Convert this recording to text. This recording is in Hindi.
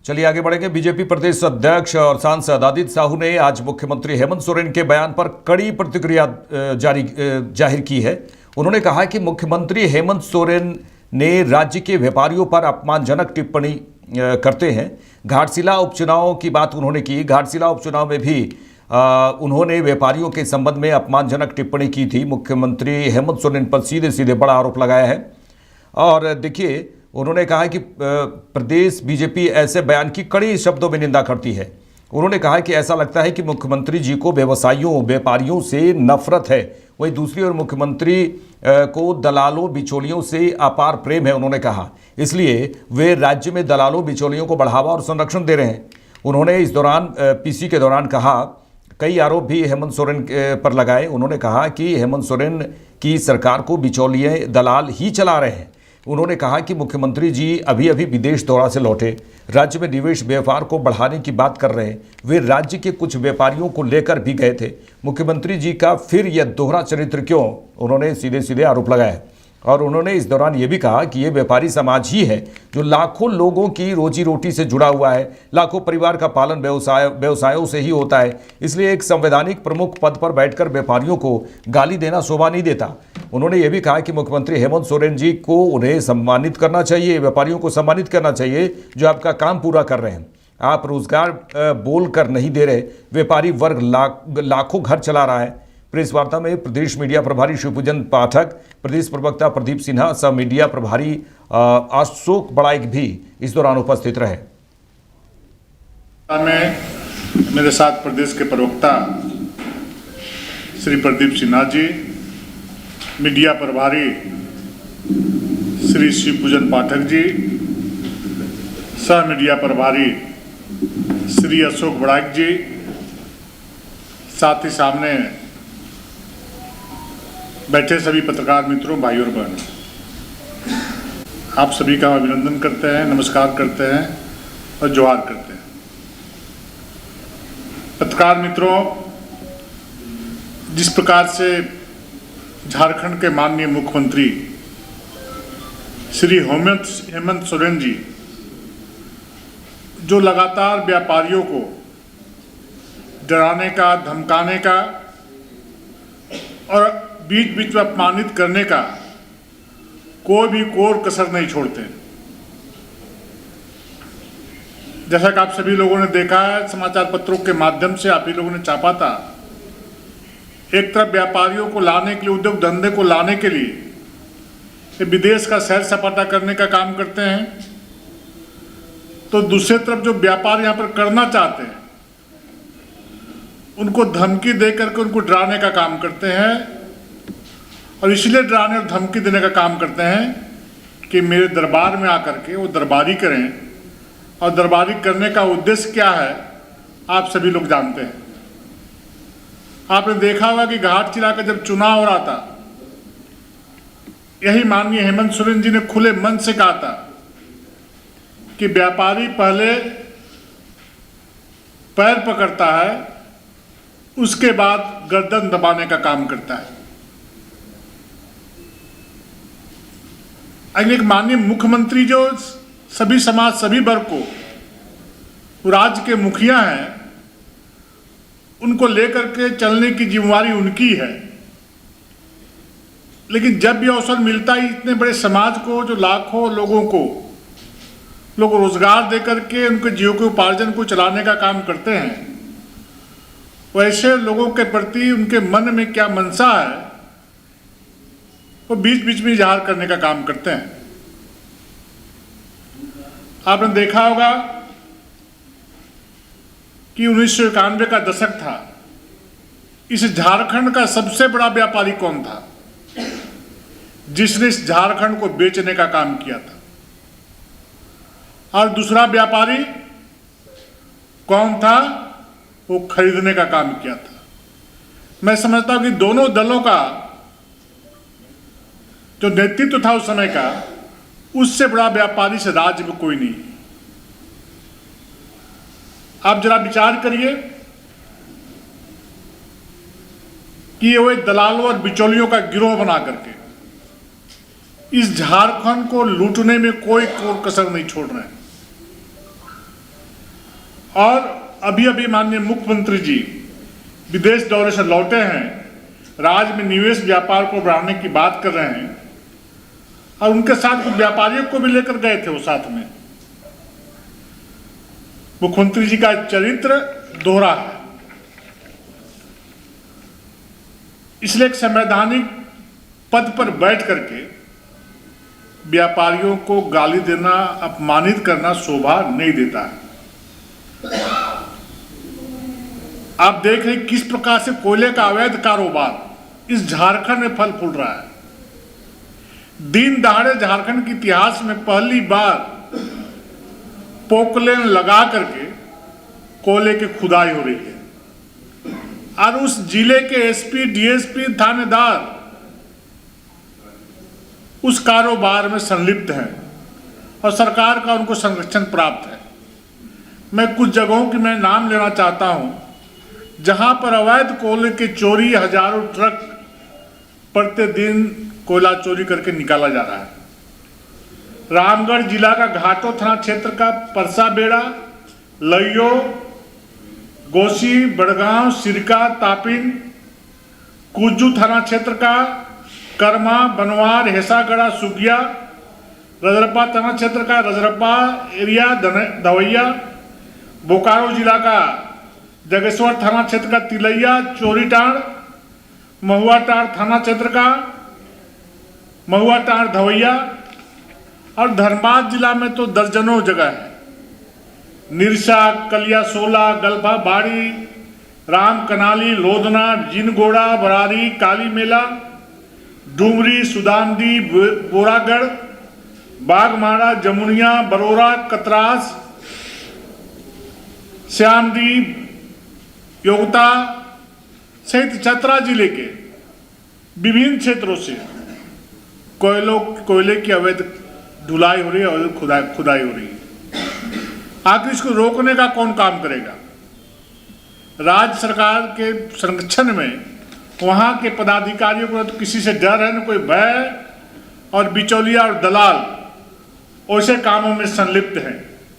चलिए आगे बढ़ेंगे। बीजेपी प्रदेश अध्यक्ष और सांसद आदित्य साहू ने आज मुख्यमंत्री हेमंत सोरेन के बयान पर कड़ी प्रतिक्रिया जाहिर की है। उन्होंने कहा कि मुख्यमंत्री हेमंत सोरेन ने राज्य के व्यापारियों पर अपमानजनक टिप्पणी करते हैं। घाटशिला उपचुनाव की बात उन्होंने की। घाटशिला उपचुनाव में भी उन्होंने व्यापारियों के संबंध में अपमानजनक टिप्पणी की थी। मुख्यमंत्री हेमंत सोरेन पर सीधे सीधे बड़ा आरोप लगाया है। और देखिए, उन्होंने कहा कि प्रदेश बीजेपी ऐसे बयान की कड़ी शब्दों में निंदा करती है। उन्होंने कहा कि ऐसा लगता है कि मुख्यमंत्री जी को व्यवसायियों व्यापारियों से नफरत है। वहीं दूसरी ओर मुख्यमंत्री को दलालों बिचौलियों से अपार प्रेम है। उन्होंने कहा इसलिए वे राज्य में दलालों बिचौलियों को बढ़ावा और संरक्षण दे रहे हैं। उन्होंने इस दौरान पीसी के दौरान कहा कई आरोप भी हेमंत सोरेन पर लगाए। उन्होंने कहा कि हेमंत सोरेन की सरकार को बिचौलिए दलाल ही चला रहे हैं। उन्होंने कहा कि मुख्यमंत्री जी अभी अभी विदेश दौरा से लौटे, राज्य में निवेश व्यापार को बढ़ाने की बात कर रहे हैं। वे राज्य के कुछ व्यापारियों को लेकर भी गए थे। मुख्यमंत्री जी का फिर यह दोहरा चरित्र क्यों, उन्होंने सीधे सीधे आरोप लगाया। और उन्होंने इस दौरान ये भी कहा कि ये व्यापारी समाज ही है जो लाखों लोगों की रोजी रोटी से जुड़ा हुआ है। लाखों परिवार का पालन व्यवसायों से ही होता है। इसलिए एक संवैधानिक प्रमुख पद पर बैठकर व्यापारियों को गाली देना शोभा नहीं देता। उन्होंने ये भी कहा कि मुख्यमंत्री हेमंत सोरेन जी को उन्हें सम्मानित करना चाहिए, व्यापारियों को सम्मानित करना चाहिए जो आपका काम पूरा कर रहे हैं। आप रोजगार बोल कर नहीं दे रहे, व्यापारी वर्ग लाखों घर चला रहा है। प्रेस वार्ता में प्रदेश मीडिया प्रभारी शिवपूजन पाठक, प्रदेश प्रवक्ता प्रदीप सिन्हा, सह मीडिया प्रभारी अशोक बड़ाइक भी इस दौरान उपस्थित रहे। मेरे साथ प्रदेश के प्रवक्ता श्री प्रदीप सिन्हा जी, मीडिया प्रभारी श्री शिवपूजन पाठक जी, सह मीडिया प्रभारी श्री अशोक बड़ाइक जी, साथ ही सामने बैठे सभी पत्रकार मित्रों, भाइयों और बहनों, आप सभी का अभिनंदन करते हैं, नमस्कार करते हैं और जोहार करते हैं। पत्रकार मित्रों, जिस प्रकार से झारखंड के माननीय मुख्यमंत्री श्री हेमंत सोरेन जी जो लगातार व्यापारियों को डराने का, धमकाने का और बीच बीच में अपमानित करने का कोई भी कोर कसर नहीं छोड़ते। जैसा कि आप सभी लोगों ने देखा है, समाचार पत्रों के माध्यम से आप ही लोगों ने छापा था, एक तरफ व्यापारियों को लाने के लिए, उद्योग धंधे को लाने के लिए विदेश का सैर सपाटा करने का काम करते हैं, तो दूसरी तरफ जो व्यापार यहाँ पर करना चाहते हैं उनको धमकी दे करके उनको डराने का काम करते हैं। और इसलिए डराने और धमकी देने का काम करते हैं कि मेरे दरबार में आकर के वो दरबारी करें, और दरबारी करने का उद्देश्य क्या है आप सभी लोग जानते हैं। आपने देखा होगा कि घाटशिला का जब चुनाव हो रहा था, यही माननीय हेमंत सोरेन जी ने खुले मन से कहा था कि व्यापारी पहले पैर पकड़ता है, उसके बाद गर्दन दबाने का काम करता है। एक माननीय मुख्यमंत्री जो सभी समाज, सभी वर्ग को राज्य के मुखिया हैं, उनको लेकर के चलने की जिम्मेवारी उनकी है। लेकिन जब भी अवसर मिलता है इतने बड़े समाज को, जो लाखों लोगों को लोग रोजगार देकर के उनके जीविकोपार्जन को चलाने का काम करते हैं, वैसे लोगों के प्रति उनके मन में क्या मनसा है वो बीच बीच में इजहार करने का काम करते हैं। आपने देखा होगा कि 1991 का दशक था। इस झारखंड का सबसे बड़ा व्यापारी कौन था जिसने इस झारखंड को बेचने का काम किया था, और दूसरा व्यापारी कौन था, वो खरीदने का काम किया था। मैं समझता हूं कि दोनों दलों का जो नेतृत्व था उस समय का, उससे बड़ा व्यापारी से राज्य में कोई नहीं। आप जरा विचार करिए कि वो दलालों और बिचौलियों का गिरोह बना करके इस झारखंड को लूटने में कोई कोर कसर नहीं छोड़ रहे हैं। और अभी अभी माननीय मुख्यमंत्री जी विदेश दौरे से लौटे हैं, राज्य में निवेश व्यापार को बढ़ाने की बात कर रहे हैं और उनके साथ कुछ व्यापारियों को भी लेकर गए थे वो साथ में। मुख्यमंत्री जी का चरित्र दोहरा है, इसलिए एक संवैधानिक पद पर बैठ करके व्यापारियों को गाली देना, अपमानित करना शोभा नहीं देता है। आप देख रहे किस प्रकार से कोयले का अवैध कारोबार इस झारखंड में फल फूल रहा है। दिन दहाड़े झारखंड के इतिहास में पहली बार पोकलेन लगा करके कोयले की खुदाई हो रही है और उस जिले के एसपी, डीएसपी, थानेदार उस कारोबार में संलिप्त हैं और सरकार का उनको संरक्षण प्राप्त है। मैं कुछ जगहों की मैं नाम लेना चाहता हूं जहां पर अवैध कोयले की चोरी, हजारों ट्रक प्रतिदिन कोयला चोरी करके निकाला जा रहा है। रामगढ़ जिला का घाटो थाना क्षेत्र का परसा बेड़ा, लइयो, गोसी, बड़गांव, सिरका, तापिन, कुज्जू थाना क्षेत्र का कर्मा, बनवार, हेसागढ़ा, सुगिया, रजरप्पा थाना क्षेत्र का रजरप्पा एरिया, धवैया, बोकारो जिला का जगेश्वर थाना क्षेत्र का तिलैया, चोरीटाड़, महुआटाड़ थाना क्षेत्र का महुआटाड़, धवैया और धनबाद जिला में तो दर्जनों जगह है। निरसा, कलियासोला, गल्फा बाड़ी, राम कनाली, लोधना, जिनगोड़ा, बरारी, काली मेला, डूमरी, सुदामदी, बोरागढ़, बागमारा, जमुनिया, बरोरा, कतरास, श्यामदी, योगता सहित चतरा जिले के विभिन्न क्षेत्रों से कोयले की अवैध ढुलाई हो रही है और खुदाई हो रही है। आखिर इसको रोकने का कौन काम करेगा? राज्य सरकार के संरक्षण में वहां के पदाधिकारियों को तो किसी से डर है, न कोई भय, और बिचौलिया और दलाल ऐसे कामों में संलिप्त हैं।